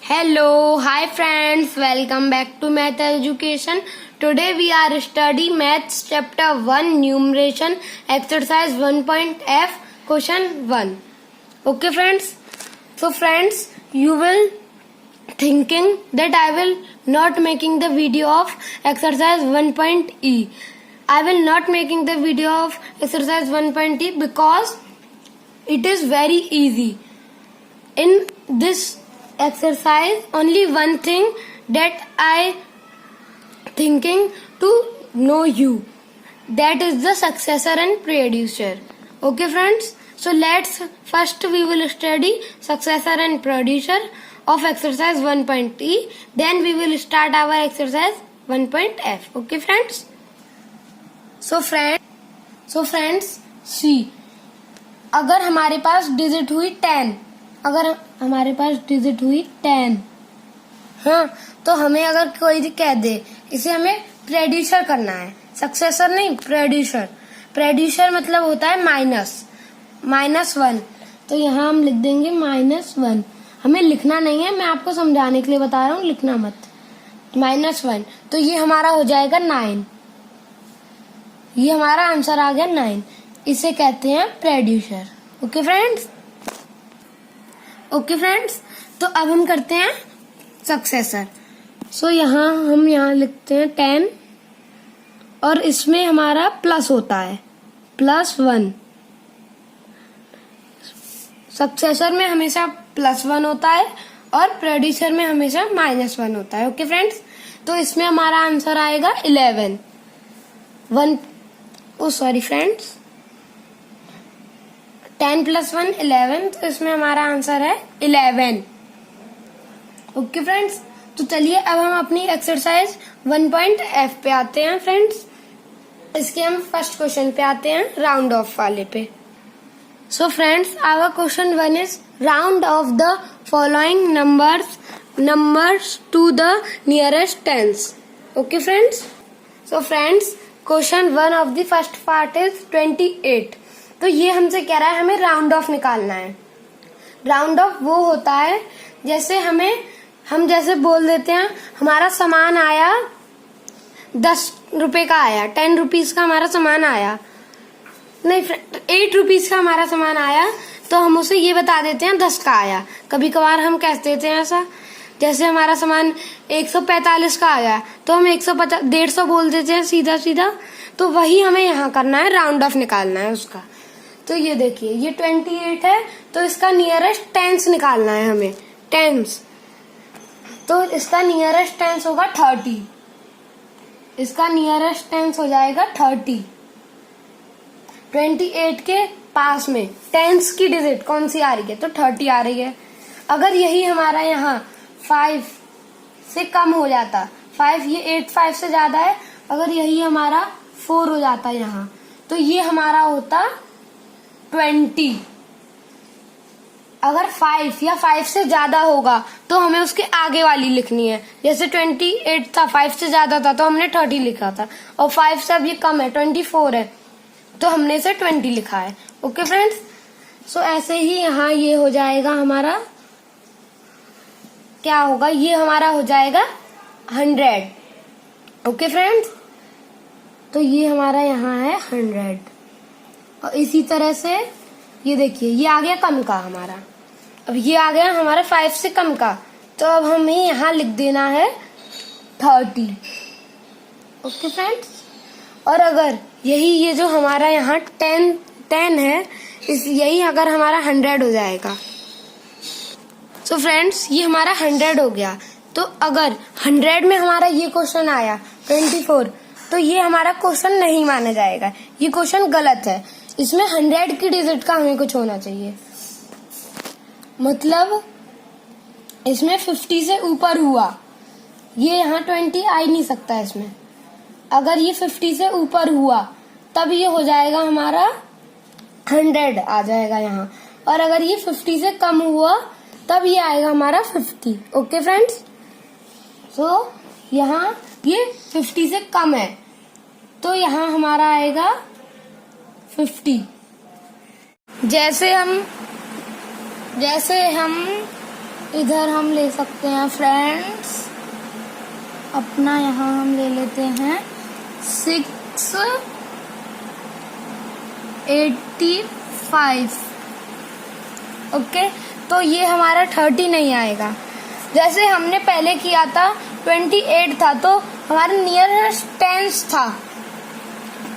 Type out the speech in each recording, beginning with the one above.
Hello, hi friends, welcome back to Math Education. Today we are studying Maths Chapter 1 Numeration Exercise 1.f Question 1. Okay friends? So friends, you will thinking that I will not making the video of exercise 1.e. I will not making the video of exercise 1.e because it is very easy. In this exercise, only one thing that I thinking to know you, that is the successor and producer. Okay friends, so let's first we will study successor and producer of exercise 1.e, then we will start our exercise 1.f. Okay friends, so friends see, अगर हमारे पास digit हुई 10, अगर हमारे पास digit हुई 10, हाँ, तो हमें अगर कोई कह दे इसे हमें प्रेड्यूसर करना है, सक्सेसर नहीं, प्रेड्यूसर. प्रेड्यूसर मतलब होता है -1. तो यहाँ हम लिख देंगे -1. हमें लिखना नहीं है, मैं आपको समझाने के लिए बता रहा हूँ, लिखना मत. -1, तो ये हमारा हो जाएगा 9. ये हमारा आंसर आ गया 9. इसे कहते हैं प्रेड्यूसर. ओके फ्रेंड्स, तो अब हम करते हैं सक्सेसर. सो हम यहाँ लिखते हैं 10 और इसमें हमारा प्लस होता है +1. सक्सेसर में हमेशा +1 होता है और प्रोड्यूसर में हमेशा -1 होता है. ओके फ्रेंड्स, तो इसमें हमारा आंसर आएगा 11. सॉरी फ्रेंड्स, 10 + 1 11, तो इसमें हमारा आंसर है 11. ओके फ्रेंड्स, तो चलिए अब हम अपनी एक्सरसाइज 1.f पे आते हैं फ्रेंड्स. इसके हम फर्स्ट क्वेश्चन पे आते हैं, राउंड ऑफ वाले पे. So friends, our question 1 is round off the following numbers to the nearest tens. Okay friends, so friends, question 1 of the first part is 28. तो ये हमसे कह रहा है हमें राउंड ऑफ निकालना है. राउंड ऑफ वो होता है जैसे हम जैसे बोल देते हैं हमारा सामान आया 10 रुपए का आया, 10 रुपीज का हमारा सामान आया, नहीं 8 रुपीज का हमारा सामान आया, तो हम उसे ये बता देते हैं 10 का आया. कभी कभार हम कह देते हैं ऐसा, जैसे हमारा सामान 145 का आया तो हम 150 बोल देते हैं सीधा. तो वही हमें यहाँ करना है, राउंड ऑफ निकालना है उसका. तो ये देखिए, ये 28 है, तो इसका नियरेस्ट टेंस निकालना है हमें, टेंस. तो इसका नियरेस्ट टेंस होगा 30. इसका नियरेस्ट टेंस हो जाएगा 30. 28 के पास में टेंस की डिजिट कौन सी आ रही है, तो 30 आ रही है. अगर यही हमारा यहाँ 5 से कम हो जाता, 5 ये 8 5 से ज्यादा है, अगर यही हमारा 4 हो जाता यहाँ, तो ये हमारा होता 20. अगर 5 या 5 से ज्यादा होगा तो हमें उसके आगे वाली लिखनी है. जैसे 28 था, 5 से ज्यादा था तो हमने 30 लिखा था, और 5 से अब ये कम है, 24 है, तो हमने इसे 20 लिखा है. ओके फ्रेंड्स, सो ऐसे ही यहाँ ये हो जाएगा हमारा, क्या होगा, ये हमारा हो जाएगा 100. ओके फ्रेंड्स, तो ये हमारा यहाँ है 100. और इसी तरह से ये देखिए, ये आ गया कम का हमारा, अब ये आ गया हमारा 5 से कम का, तो अब हमें यहाँ लिख देना है 30. ओके फ्रेंड्स, और अगर यही ये जो हमारा यहाँ 10 है, यही अगर हमारा 100 हो जाएगा. सो फ्रेंड्स, ये हमारा 100 हो गया. तो अगर 100 में हमारा ये क्वेश्चन आया 24, तो ये हमारा क्वेश्चन नहीं माना जाएगा, ये क्वेश्चन गलत है. इसमें 100 की डिजिट का हमें कुछ होना चाहिए, मतलब इसमें 50 से ऊपर हुआ, ये यहाँ 20 आ ही नहीं सकता इसमें. अगर ये 50 से ऊपर हुआ तब ये हो जाएगा हमारा 100 आ जाएगा यहाँ, और अगर ये 50 से कम हुआ तब ये आएगा हमारा 50. ओके फ्रेंड्स, सो यहाँ ये 50 से कम है, तो यहाँ हमारा आएगा 50. जैसे हम इधर हम ले सकते हैं फ्रेंड्स, अपना यहाँ हम ले लेते हैं 685। ओके, तो ये हमारा 30 नहीं आएगा। जैसे हमने पहले किया था 28 था, तो हमारा नियरेस्ट टेंस था,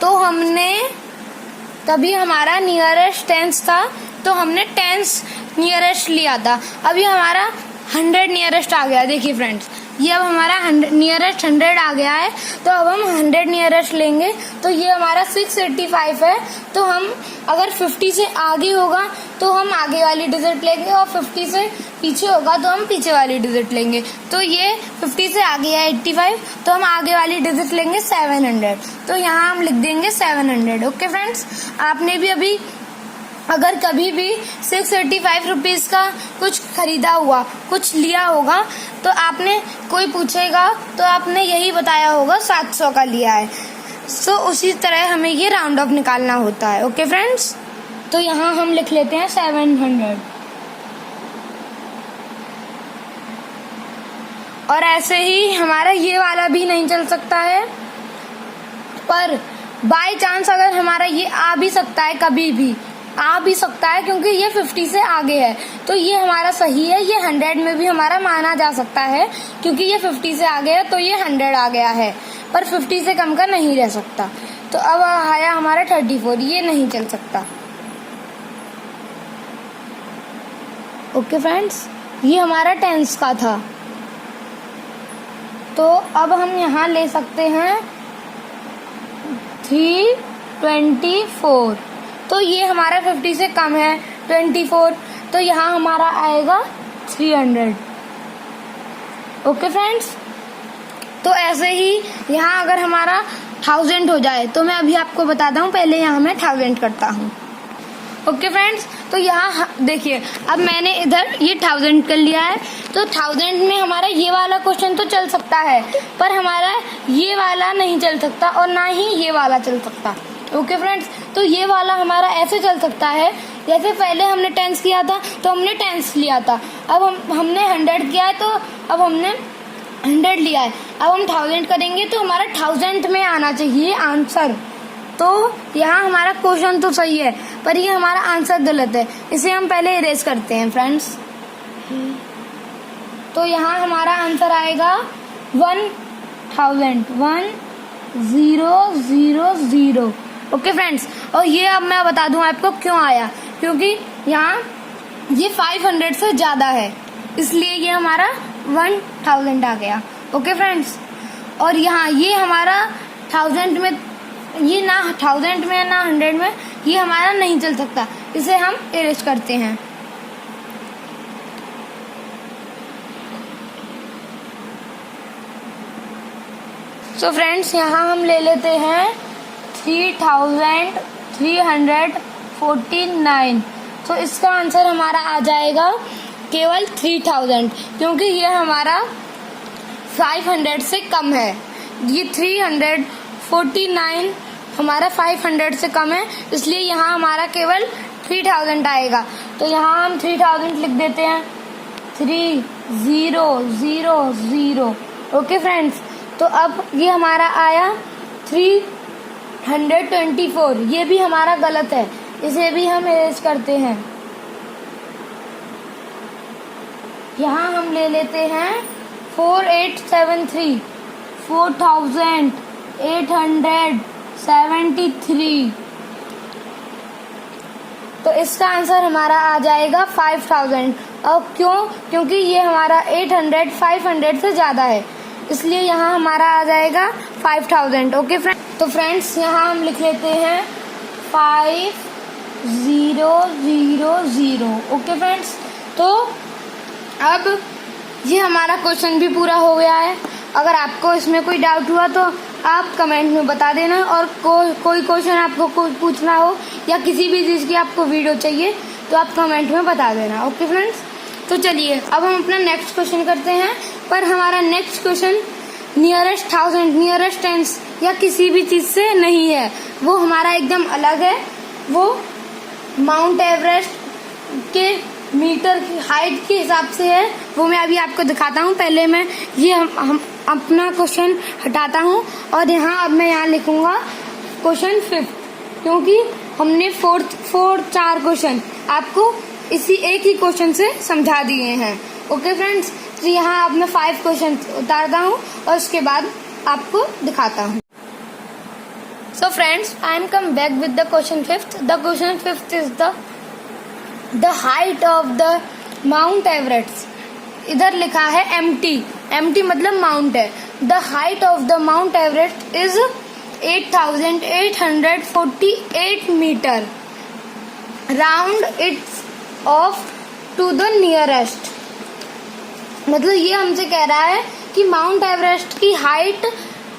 तो हमने तभी हमारा नियरेस्ट टेंस था, तो हमने टेंस नियरेस्ट लिया था। अभी हमारा 100 नियरेस्ट आ गया। देखिए फ्रेंड्स, ये अब हमारा नियरेस्ट 100 आ गया है, तो अब हम 100 नियरेस्ट लेंगे, तो ये हमारा 685 है। तो हम अगर 50 से आगे होगा तो हम आगे वाली डिजिट लेंगे, और 50 से पीछे होगा तो हम पीछे वाली डिजिट लेंगे। तो ये 50 से आगे है 85, तो हम आगे वाली डिजिट लेंगे 700। तो यहाँ हम लिख देंगे 700। ओके फ्रेंड्स, आपने भी अभी अगर कभी भी 685 रुपीज का कुछ खरीदा हुआ, कुछ लिया होगा, तो आपने कोई पूछेगा तो आपने यही बताया होगा 700 का लिया है। सो उसी तरह हमें ये राउंड ऑफ निकालना होता है। ओके फ्रेंड्स, तो यहाँ हम लिख लेते हैं 700। और ऐसे ही हमारा ये वाला भी नहीं चल सकता है, पर बाय चांस अगर हमारा ये आ भी सकता है, कभी भी आ भी सकता है, क्योंकि ये 50 से आगे है, तो ये हमारा सही है। ये 100 में भी हमारा माना जा सकता है, क्योंकि ये 50 से आगे है, तो ये 100 आ गया है, पर 50 से कम का नहीं रह सकता। तो अब आया हमारा 34, ये नहीं चल सकता। ओके फ्रेंड्स, ये हमारा टेंस का था। तो अब हम यहाँ ले सकते हैं 324, तो ये हमारा 50 से कम है 24, तो यहाँ हमारा आएगा 300। ओके फ्रेंड्स, तो ऐसे ही यहाँ अगर हमारा 1000 हो जाए, तो मैं अभी आपको बताता हूँ, पहले यहाँ मैं 1000 करता हूँ। ओके फ्रेंड्स, तो यहाँ देखिए, अब मैंने इधर ये 1000 कर लिया है, तो 1000 में हमारा ये वाला क्वेश्चन तो चल सकता है, पर हमारा ये वाला नहीं चल सकता, और ना ही ये वाला चल सकता। ओके फ्रेंड्स, तो ये वाला हमारा ऐसे चल सकता है, जैसे पहले हमने टेंस किया था तो हमने टेंस लिया था, अब हमने 100 किया है, तो अब हमने 100 लिया है, अब हम 1000 करेंगे, तो हमारा 1000 में आना चाहिए आंसर। तो यहाँ हमारा क्वेश्चन तो सही है, पर ये हमारा आंसर गलत है, इसे हम पहले इरेज करते हैं फ्रेंड्स। तो यहाँ हमारा आंसर आएगा 1000, 1000। ओके फ्रेंड्स, और ये अब मैं बता दूं आपको क्यों आया, क्योंकि यहाँ ये 500 से ज्यादा है, इसलिए ये हमारा 1000 आ गया। ओके फ्रेंड्स, और यहाँ ये हमारा 1000 में, ये ना 1000 में ना 100 में, ये हमारा नहीं चल सकता, इसे हम इरेज करते हैं। सो फ्रेंड्स, यहाँ हम ले लेते हैं 3349। तो इसका आंसर हमारा आ जाएगा केवल 3000, क्योंकि ये हमारा 500 से कम है। ये 349 हमारा 500 से कम है, इसलिए यहाँ हमारा केवल 3000 आएगा। तो यहाँ हम 3000 लिख देते हैं, 3000। ओके फ्रेंड्स, तो अब ये हमारा आया 324, ये भी हमारा गलत है, इसे भी हम इरेज करते हैं। यहाँ हम ले लेते हैं 4873, 4873। तो इसका आंसर हमारा आ जाएगा 5000। और क्यों? क्योंकि ये हमारा 800 500 से ज्यादा है, इसलिए यहाँ हमारा आ जाएगा 5000। ओके फ्रेंड, तो फ्रेंड्स यहाँ हम लिख लेते हैं 5000। ओके फ्रेंड्स, तो अब ये हमारा क्वेश्चन भी पूरा हो गया है। अगर आपको इसमें कोई डाउट हुआ तो आप कमेंट में बता देना, और कोई क्वेश्चन आपको पूछना हो या किसी भी चीज़ की आपको वीडियो चाहिए तो आप कमेंट में बता देना। ओके फ्रेंड्स, तो चलिए अब हम अपना नेक्स्ट क्वेश्चन करते हैं। पर हमारा next question nearest 1000, nearest tense या किसी भी चीज़ से नहीं है, वो हमारा एकदम अलग है। वो माउंट एवरेस्ट के मीटर की हाइट के हिसाब से है वो मैं अभी आपको दिखाता हूँ। पहले मैं ये हम अपना क्वेश्चन हटाता हूँ और अब मैं यहाँ लिखूंगा क्वेश्चन 5, क्योंकि हमने चार क्वेश्चन आपको इसी एक ही क्वेश्चन से समझा दिए हैं। ओके फ्रेंड्स, तो यहाँ अब मैं 5 क्वेश्चन उतारता हूँ और उसके बाद आपको दिखाता हूँ। So friends, I am come back with the question 5th. The question 5th is the height of the Mount Everest. इधर लिखा है MT मतलब माउंट है। The height of the Mount Everest is 8,848 meter. Round its off to the nearest. मतलब ये हमसे कह रहा है कि माउंट एवरेस्ट की हाइट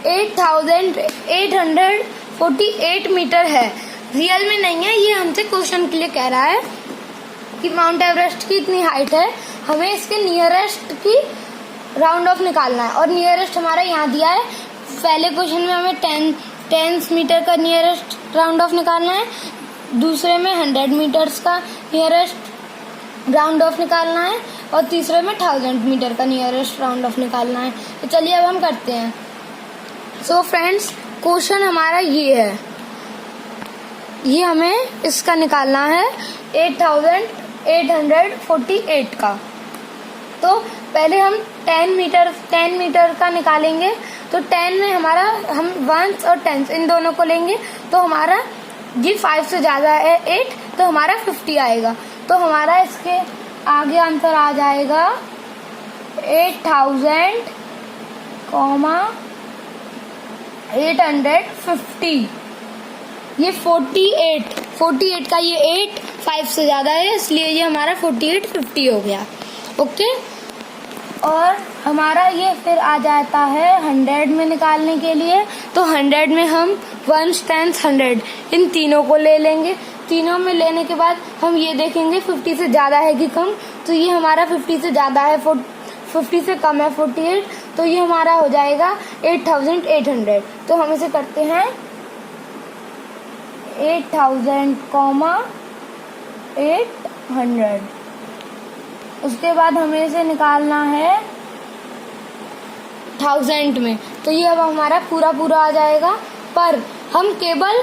8,848 मीटर है। रियल में नहीं है, ये हमसे क्वेश्चन के लिए कह रहा है कि माउंट एवरेस्ट की इतनी हाइट है, हमें इसके नियरेस्ट की राउंड ऑफ निकालना है। और नियरेस्ट हमारा यहाँ दिया है। पहले क्वेश्चन में हमें 10 मीटर का नियरेस्ट राउंड ऑफ निकालना है, दूसरे में 100 मीटर्स का नियरेस्ट राउंड ऑफ निकालना है और तीसरे में 1000 मीटर का नियरेस्ट राउंड ऑफ निकालना है। तो चलिए अब हम करते हैं। सो फ्रेंड्स, क्वेश्चन हमारा ये है, ये हमें इसका निकालना है 8,848 का। तो पहले हम 10 मीटर का निकालेंगे। तो 10 में हमारा हम 1s और 10s इन दोनों को लेंगे, तो हमारा ये 5 से ज्यादा है 8, तो हमारा 50 आएगा। तो हमारा इसके आगे आंसर आ जाएगा 8,850। ये 48 का ये 8 5 से ज्यादा है, इसलिए ये हमारा 4850 हो गया। ओके, और हमारा ये फिर आ जाता है 100 में निकालने के लिए। तो 100 में हम 1s 10s 100 इन तीनों को ले लेंगे। तीनों में लेने के बाद हम ये देखेंगे 50 से ज्यादा है कि कम। तो ये हमारा 50 से ज्यादा है, 50 से कम है 48, तो ये हमारा हो जाएगा 8,800। तो हम इसे करते हैं 8,800। उसके बाद हमें इसे निकालना है 1000 में। तो ये अब हमारा पूरा आ जाएगा, पर हम केवल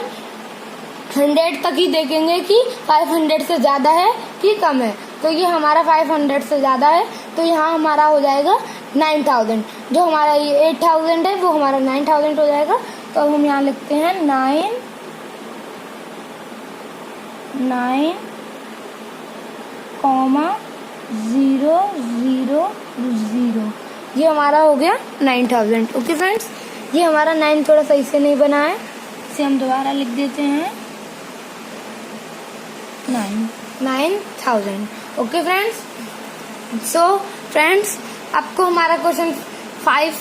100 तक ही देखेंगे कि 500 से ज्यादा है कि कम है। तो ये हमारा 500 से ज्यादा है, तो यहाँ हमारा हो जाएगा 9000। जो हमारा ये 8000 है वो हमारा 9000 हो जाएगा। तो अब हम यहाँ लिखते हैं 9,000। ये हमारा हो गया 9000। ओके फ्रेंड्स, ये हमारा 9 थोड़ा सही से नहीं बना है, इसे हम दोबारा लिख देते हैं 9,000। ओके फ्रेंड्स, सो फ्रेंड्स, आपको हमारा क्वेश्चन 5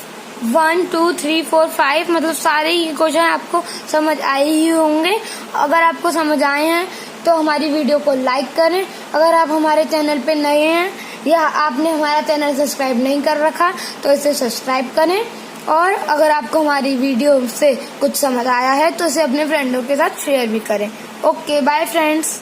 1 2 3 4 5 मतलब सारे ही क्वेश्चन आपको समझ आए ही होंगे। अगर आपको समझ आए हैं तो हमारी वीडियो को लाइक करें। अगर आप हमारे चैनल पे नए हैं या आपने हमारा चैनल सब्सक्राइब नहीं कर रखा तो इसे सब्सक्राइब करें। और अगर आपको हमारी वीडियो से कुछ समझ आया है तो इसे अपने फ्रेंडों के साथ शेयर भी करें। Okay, bye friends.